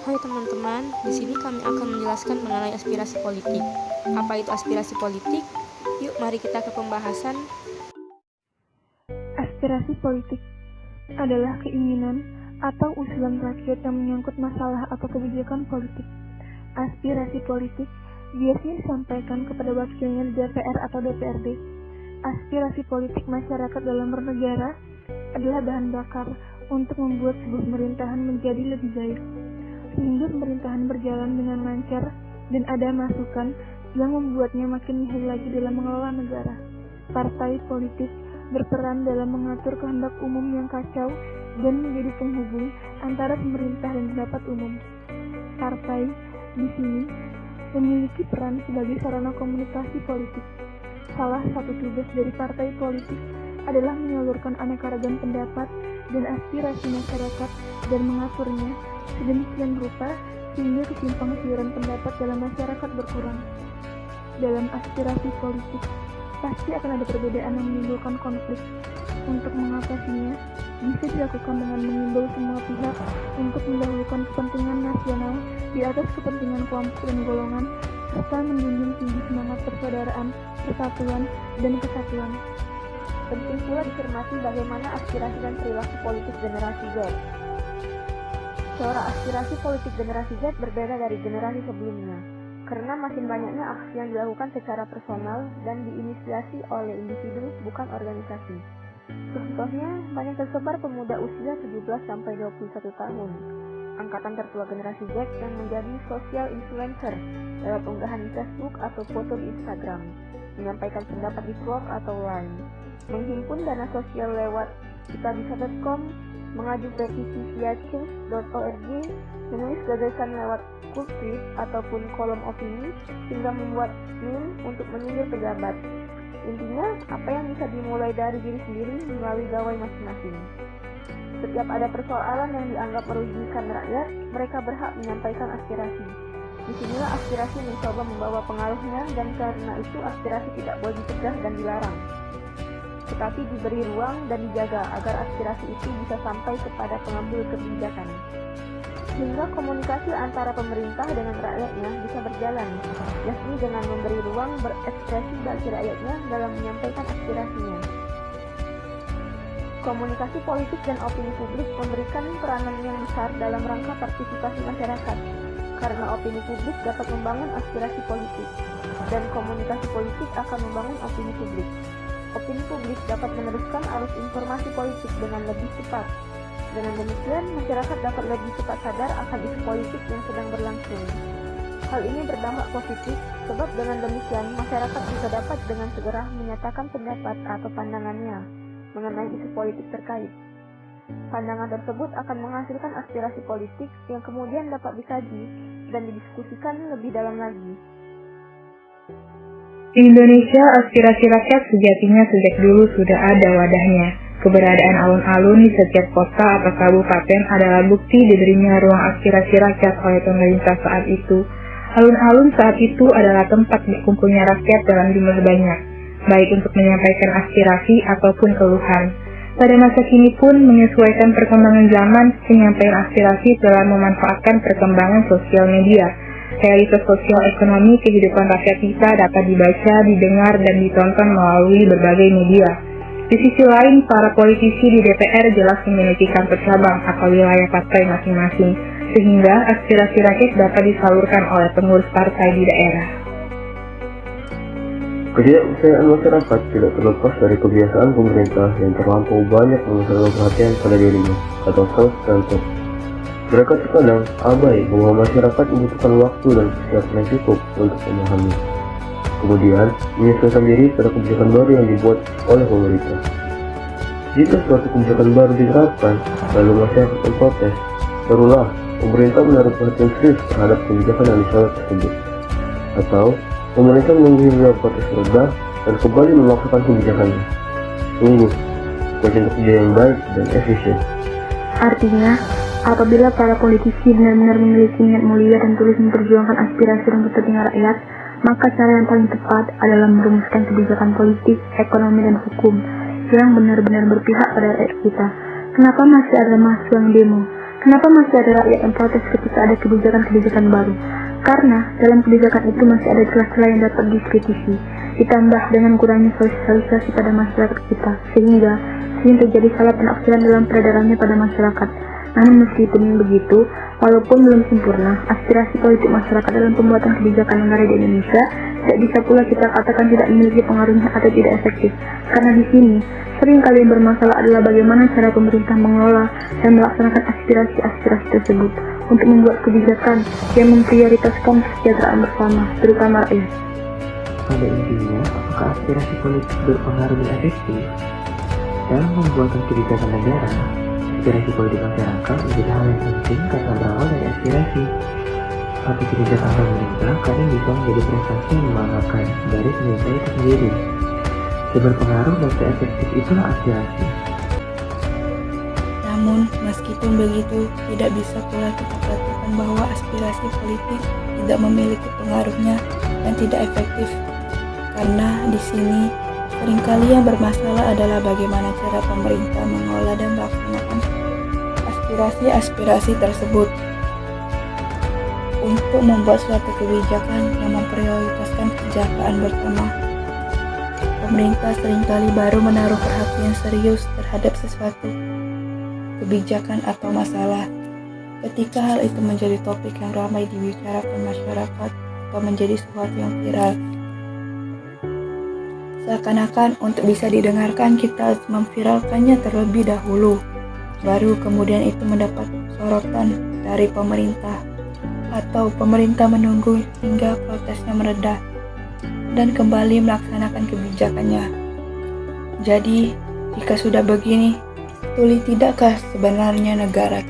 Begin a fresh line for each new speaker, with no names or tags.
Hai teman-teman, di sini kami akan menjelaskan mengenai aspirasi politik. Apa itu aspirasi politik? Yuk mari kita ke pembahasan.
Aspirasi politik adalah keinginan atau usulan rakyat yang menyangkut masalah atau kebijakan politik. Aspirasi politik biasanya disampaikan kepada wakilnya di DPR atau DPRD. Aspirasi politik masyarakat dalam bernegara adalah bahan bakar untuk membuat sebuah pemerintahan menjadi lebih baik, sehingga pemerintahan berjalan dengan lancar dan ada masukan yang membuatnya makin mahir lagi dalam mengelola negara. Partai politik berperan dalam mengatur kehendak umum yang kacau dan menjadi penghubung antara pemerintah dan pendapat umum. Partai di sini memiliki peran sebagai sarana komunikasi politik. Salah satu tugas dari partai politik adalah menyalurkan aneka ragam pendapat dan aspirasi masyarakat dan mengaturnya sedemikian rupa sehingga kesimpang siuran pendapat dalam masyarakat berkurang. Dalam aspirasi politik pasti akan ada perbedaan yang menimbulkan konflik. Untuk mengatasinya bisa dilakukan dengan mengimbau semua pihak untuk mendahulukan kepentingan nasional di atas kepentingan kelompok dan golongan, serta menjunjung tinggi semangat persaudaraan, persatuan, dan kesatuan.
Penting pula dicermati bagaimana aspirasi dan perilaku politik generasi Z. Corak aspirasi politik generasi Z berbeda dari generasi sebelumnya, karena makin banyaknya aksi yang dilakukan secara personal dan diinisiasi oleh individu, bukan organisasi. Contohnya, banyak tersebar pemuda usia 17-21 tahun, angkatan tertua generasi Z yang menjadi social influencer lewat unggahan di Facebook atau foto di Instagram, menyampaikan pendapat di blog atau Line, menghimpun dana sosial lewat kitabisa.com, mengaju petisi via change.org, menulis gagasan lewat tweet ataupun kolom opini, hingga membuat meme untuk menyindir pejabat. Intinya, apa yang bisa dimulai dari diri sendiri melalui gawai masing-masing. Setiap ada persoalan yang dianggap merugikan rakyat, mereka berhak menyampaikan aspirasi. Disinilah aspirasi mencoba membawa pengaruhnya, dan karena itu aspirasi tidak boleh dicegah dan dilarang, tetapi diberi ruang dan dijaga agar aspirasi itu bisa sampai kepada pengambil kebijakan, sehingga komunikasi antara pemerintah dengan rakyatnya bisa berjalan, yakni dengan memberi ruang berekspresi bagi rakyatnya dalam menyampaikan aspirasinya. Komunikasi politik dan opini publik memberikan peranan yang besar dalam rangka partisipasi masyarakat, karena opini publik dapat membangun aspirasi politik, dan komunikasi politik akan membangun opini publik. Opini publik dapat meneruskan arus informasi politik dengan lebih cepat. Dengan demikian, masyarakat dapat lebih cepat sadar akan isu politik yang sedang berlangsung. Hal ini berdampak positif, sebab dengan demikian masyarakat bisa dapat dengan segera menyatakan pendapat atau pandangannya mengenai isu politik terkait. Pandangan tersebut akan menghasilkan aspirasi politik yang kemudian dapat dikaji dan didiskusikan lebih dalam lagi.
Di Indonesia, aspirasi rakyat sejatinya sejak dulu sudah ada wadahnya. Keberadaan alun-alun di setiap kota atau kabupaten adalah bukti diberinya ruang aspirasi rakyat oleh pemerintah saat itu. Alun-alun saat itu adalah tempat berkumpulnya rakyat dalam jumlah banyak, baik untuk menyampaikan aspirasi ataupun keluhan. Pada masa kini pun, menyesuaikan perkembangan zaman, penyampaian aspirasi telah memanfaatkan perkembangan sosial media. Realitas sosial ekonomi kehidupan rakyat kita dapat dibaca, didengar, dan ditonton melalui berbagai media. Di sisi lain, para politisi di DPR jelas memiliki kantor cabang atau wilayah partai masing-masing, sehingga aspirasi rakyat dapat disalurkan oleh pengurus partai di daerah.
Ketidakpercayaan masyarakat tidak terlepas dari kebiasaan pemerintah yang terlampau banyak memusatkan perhatian pada dirinya atau self-centered. Mereka terkadang abai bahwa masyarakat membutuhkan waktu dan persiapan yang cukup untuk memahami, kemudian menyesuaikan diri pada kebijakan baru yang dibuat oleh pemerintah. Jika suatu kebijakan baru diterapkan, lalu masyarakat memprotes, barulah pemerintah menaruh perhatian serius terhadap kebijakan yang disalah tersebut. Atau pemerintah menunggu hingga protes reda dan kembali memaksakan kebijakannya. Sungguh, bukan kerja yang baik dan efisien.
Artinya, apabila para politisi benar-benar memiliki niat mulia dan tulus memperjuangkan aspirasi dan kepentingan rakyat, maka cara yang paling tepat adalah merumuskan kebijakan politik, ekonomi, dan hukum yang benar-benar berpihak pada rakyat kita. Kenapa masih ada mahasiswa yang demo? Kenapa masih ada rakyat yang protes ketika ada kebijakan-kebijakan baru? Karena dalam kebijakan itu masih ada celah-celah yang dapat dikritisi, ditambah dengan kurangnya sosialisasi pada masyarakat kita, sehingga sering terjadi salah penafsiran dalam peredarannya pada masyarakat. Namun meskipun begitu, walaupun belum sempurna, aspirasi politik masyarakat dalam pembuatan kebijakan negara di Indonesia tidak bisa pula kita katakan tidak memiliki pengaruhnya atau tidak efektif. Karena di sini, sering kali yang bermasalah adalah bagaimana cara pemerintah mengelola dan melaksanakan aspirasi-aspirasi tersebut untuk membuat kebijakan yang memprioritaskan kesejahteraan bersama, terutama rakyat.
Pada intinya, apakah aspirasi politik berpengaruh dan efektif? Dalam pembuatan kebijakan negara, aspirasi politik masyarakat menjadi hal yang penting karena berawal dari aspirasi. Suatu kebijakan pemerintah kadang bisa menjadi prestasi yang membanggakan dari pemerintah itu sendiri. Seberpengaruh dan seefektif itulah aspirasi.
Namun, meskipun begitu, tidak bisa pula kita katakan bahwa aspirasi politik tidak memiliki pengaruhnya dan tidak efektif. Karena di sini, seringkali yang bermasalah adalah bagaimana cara pemerintah mengelola dan melaksanakan aspirasi-aspirasi tersebut. Untuk membuat suatu kebijakan yang memprioritaskan kesejahteraan bersama, pemerintah seringkali baru menaruh perhatian serius terhadap sesuatu kebijakan atau masalah ketika hal itu menjadi topik yang ramai dibicarakan masyarakat atau menjadi sesuatu yang viral. Seakan-akan untuk bisa didengarkan kita harus memviralkannya terlebih dahulu, baru kemudian itu mendapat sorotan dari pemerintah, atau pemerintah menunggu hingga protesnya mereda dan kembali melaksanakan kebijakannya. Jadi, jika sudah begini, tuli tidakkah sebenarnya negara